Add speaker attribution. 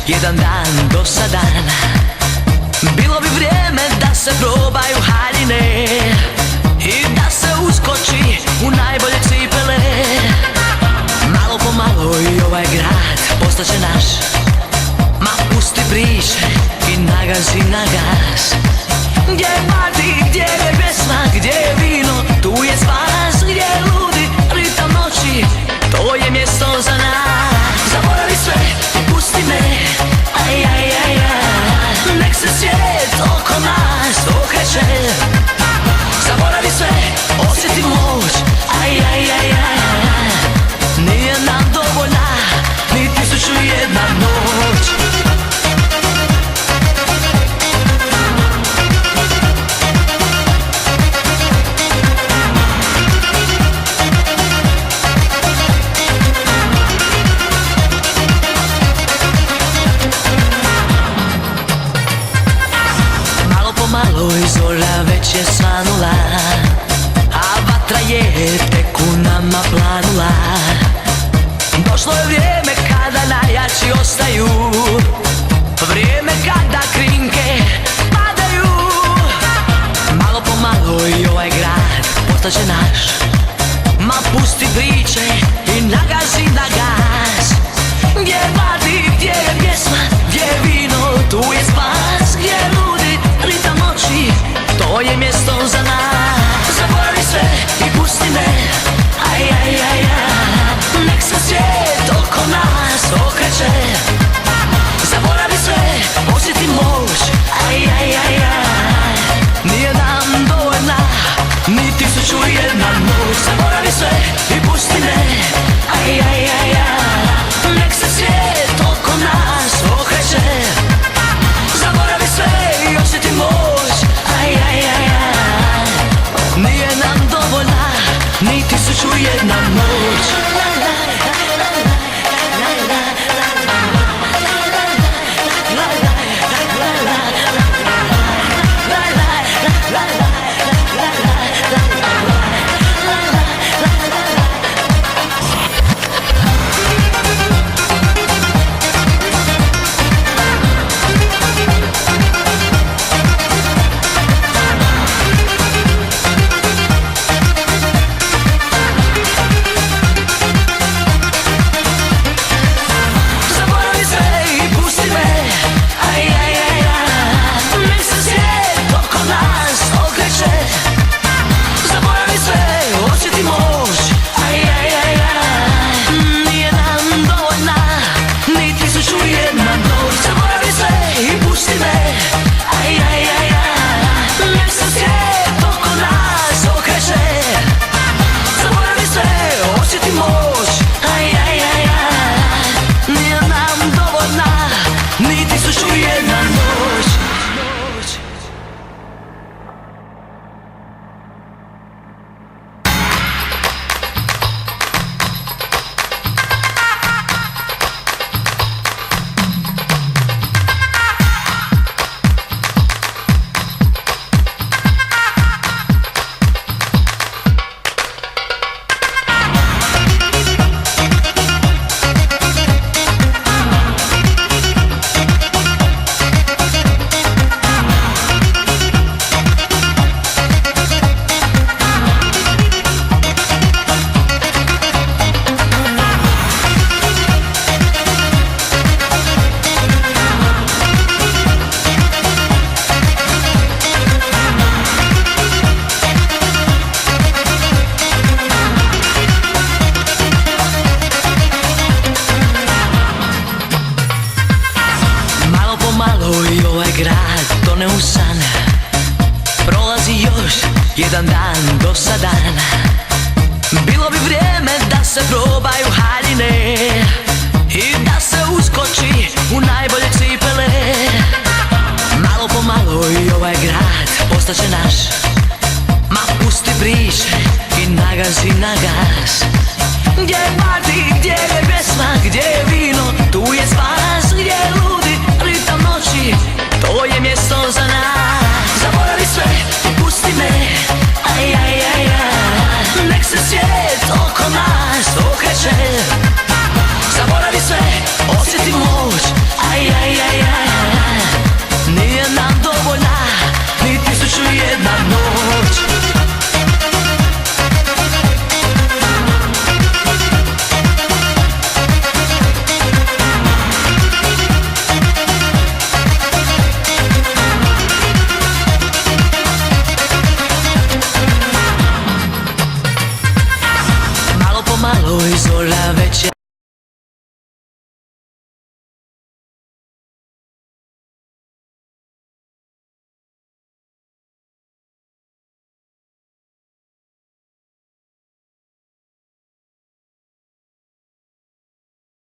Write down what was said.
Speaker 1: jedan dan dosadan. Bilo bi vrijeme da se probaju haljine i da se uskoči u najbolje cipele. Malo po malo i ovaj grad postaće naš. Ma pusti priče i nagazi na gas. Gdje je party, gdje je pjesma, gdje je vino, tu je spas. Gdje je ludi ritam noći, to je mjesto za nas. Zaboravi sve i pusti me, aj, aj, aj, aj. Nek se svijet oko nas okreće. Zaboravi sve, osjeti moć, aj, aj, aj, aj. Nije nam dovoljna ni 1001 noć. Malo i zora već je svanula, a vatra je tek u nama planula. Došlo je vrijeme kada najjači ostaju, vrijeme kada krinke padaju. Malo po malo i ovaj grad postaće naš. Ma pusti priče i nagazi na gas. Gdje je party, gdje je pjesma, gdje je vino, tu je spas. Gdje je ludi ritam noći, to je mjesto za nas. Zaboravi sve i pusti me, aj, aj, aj, aj. Nek se svijet oko nas okreće. Zaboravi sve, osjeti moć, aj, aj, aj, aj. Nije nam dovoljna ni 1001 noć. Zaboravi sve i pusti me, aj, aj, aj, aj. Nek se svijet oko nas okreće. Zaboravi sve i osjeti moć, aj, aj, aj, aj. Nije nam dovoljna ni 1001 noć. Jedan dan dosadan. Bilo bi vrijeme da se probaju haljine i da se uskoči u najbolje cipele. Malo po malo i ovaj grad postaće naš.